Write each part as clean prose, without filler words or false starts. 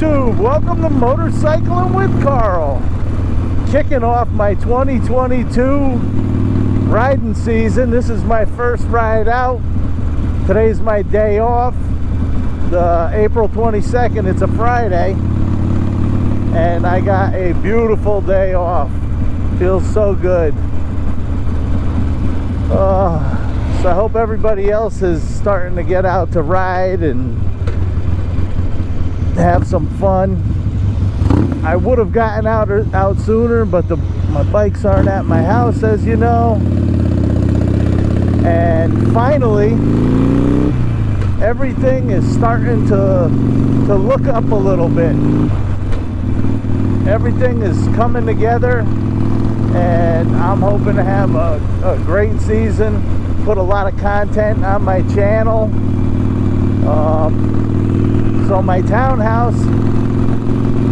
YouTube, welcome to Motorcycling with Carl. Kicking off my 2022 riding season. This is my first ride out. Today's my day off, the April 22nd. It's a Friday, and I got a beautiful day off. Feels so good. So I hope everybody else is starting to get out to ride and have some fun. I would have gotten out sooner, but my bikes aren't at my house, as you know. And finally, everything is starting to look up a little bit. Everything is coming together, and I'm hoping to have a great season. Put a lot of content on my channel. So my townhouse,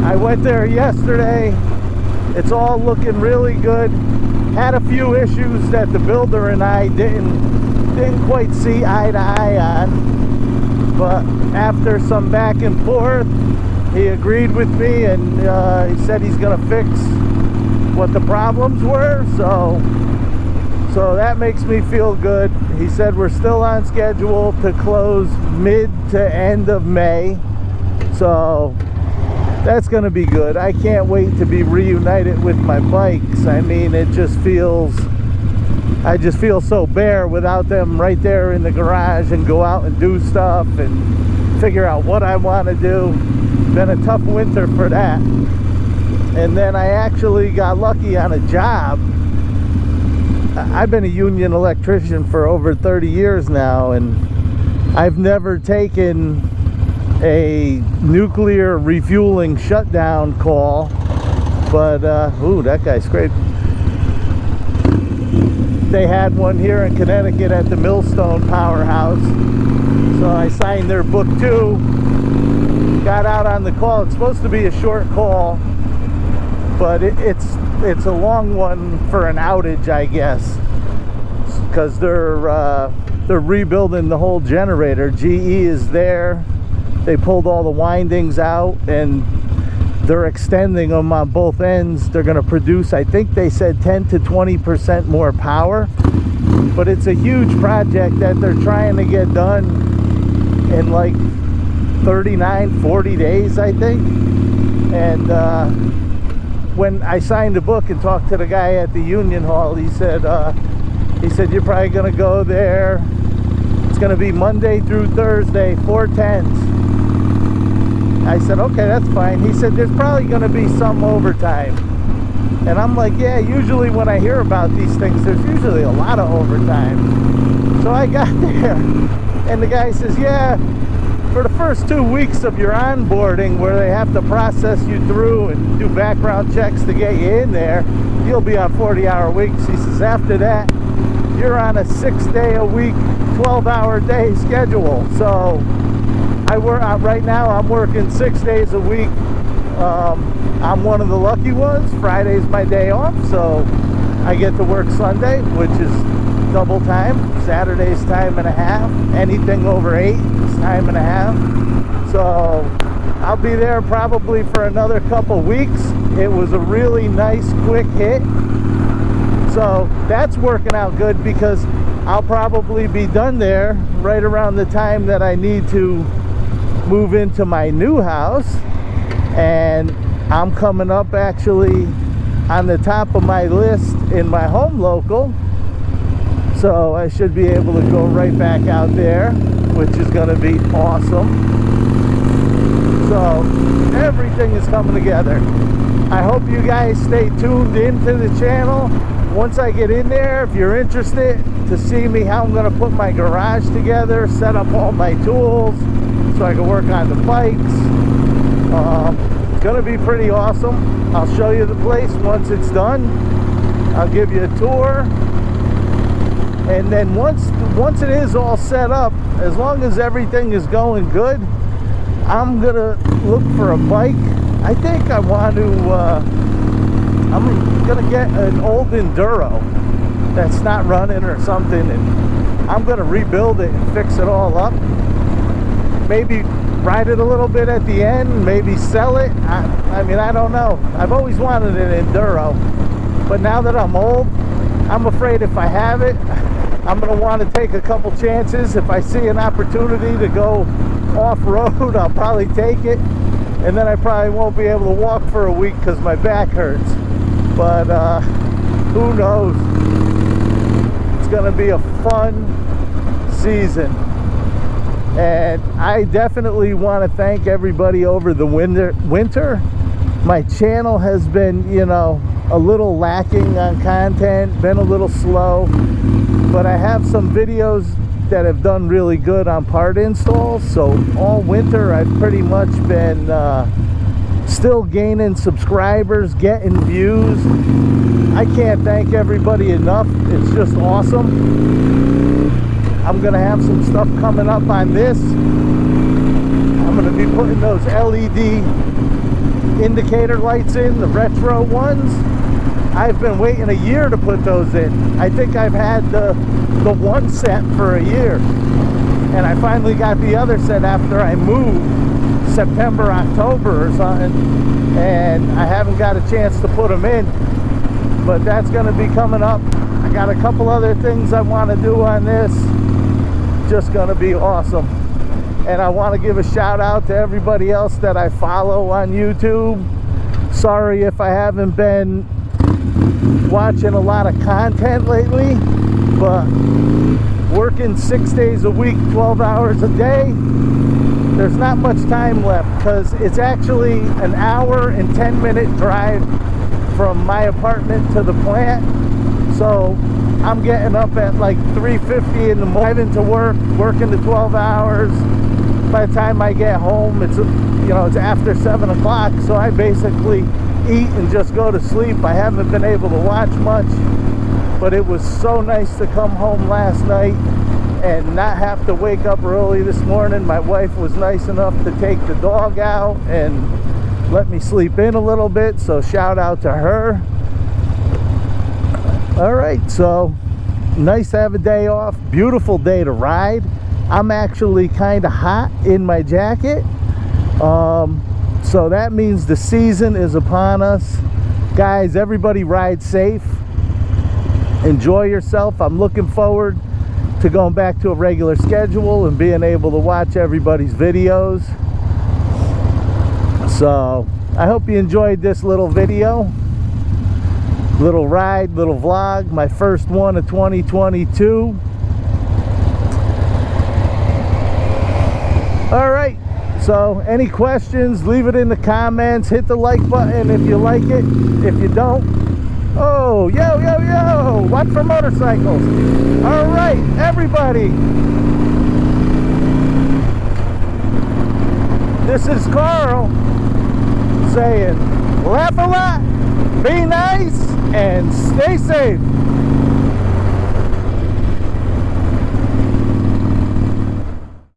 I went there yesterday. It's all looking really good. Had a few issues that the builder and I didn't quite see eye to eye on, but after some back and forth, he agreed with me, and he said he's gonna fix what the problems were. So that makes me feel good. He said we're still on schedule to close mid to end of May. So that's going to be good. I can't wait to be reunited with my bikes. I mean, I just feel so bare without them right there in the garage, and go out and do stuff and figure out what I want to do. Been a tough winter for that. And then I actually got lucky on a job. I've been a union electrician for over 30 years now, and I've never taken a nuclear refueling shutdown call, but ooh, that guy scraped. They had one here in Connecticut at the Millstone Powerhouse, so I signed their book too. Got out on the call. It's supposed to be a short call, but it's a long one for an outage, I guess, because they're rebuilding the whole generator. GE is there. They pulled all the windings out, and they're extending them on both ends. They're going to produce, I think they said 10 to 20% more power, but it's a huge project that they're trying to get done in like 40 days, I think. And when I signed the book and talked to the guy at the union hall, he said you're probably going to go there. It's going to be Monday through Thursday, 4/10s. I said, okay, that's fine. He said there's probably going to be some overtime. And I'm like, yeah, usually when I hear about these things, there's usually a lot of overtime. So I got there, and the guy says, yeah, for the first 2 weeks of your onboarding, where they have to process you through and do background checks to get you in there, you'll be on 40-hour weeks. He says after that, you're on a 6-day-a-week, 12-hour day schedule. So I work right now. I'm working 6 days a week. I'm one of the lucky ones. Friday's my day off, so I get to work Sunday, which is double time. Saturday's time and a half. Anything over 8 is time and a half. So I'll be there probably for another couple weeks. It was a really nice quick hit, so that's working out good, because I'll probably be done there right around the time that I need to move into my new house. And I'm coming up actually on the top of my list in my home local, so I should be able to go right back out there, which is going to be awesome. So everything is coming together. I hope you guys stay tuned into the channel. Once I get in there, if you're interested to see me how I'm going to put my garage together, set up all my tools so I can work on the bikes, it's going to be pretty awesome. I'll show you the place once it's done. I'll give you a tour. And then once it is all set up, as long as everything is going good, I'm gonna look for a bike. I think I want to I'm gonna get an old Enduro that's not running or something, and I'm gonna rebuild it and fix it all up. Maybe ride it a little bit at the end, maybe sell it. I mean, I don't know. I've always wanted an enduro, but now that I'm old, I'm afraid if I have it, I'm going to want to take a couple chances. If I see an opportunity to go off-road, I'll probably take it, and then I probably won't be able to walk for a week because my back hurts. But who knows? It's going to be a fun season. And I definitely want to thank everybody over the winter. My channel has been, you know, a little lacking on content, been a little slow, but I have some videos that have done really good on part installs. So all winter I've pretty much been still gaining subscribers, getting views. I can't thank everybody enough. It's just awesome. I'm gonna have some stuff coming up on this. I'm gonna be putting those LED indicator lights in, the retro ones. I've been waiting a year to put those in. I think I've had the one set for a year, and I finally got the other set after I moved September, October or something, and I haven't got a chance to put them in, but that's gonna be coming up. I got a couple other things I want to do on this. Just gonna be awesome. And I want to give a shout out to everybody else that I follow on YouTube. Sorry if I haven't been watching a lot of content lately, but working 6 days a week, 12 hours a day, there's not much time left, because it's actually an hour and 10-minute drive from my apartment to the plant. So I'm getting up at like 3:50 in the morning, driving to work, working the 12 hours. By the time I get home, it's, you know, it's after 7 o'clock, so I basically eat and just go to sleep. I haven't been able to watch much, but it was so nice to come home last night and not have to wake up early this morning. My wife was nice enough to take the dog out and let me sleep in a little bit, so shout out to her. All right, so nice to have a day off. Beautiful day to ride. I'm actually kind of hot in my jacket, so that means the season is upon us. Guys, everybody ride safe, enjoy yourself. I'm looking forward to going back to a regular schedule and being able to watch everybody's videos. So I hope you enjoyed this little video, little ride, little vlog, my first one of 2022. All right, so any questions, leave it in the comments. Hit the like button if you like it. If you don't, oh, yo, watch for motorcycles. All right, everybody, this is Carl saying, laugh a lot, be nice, and stay safe.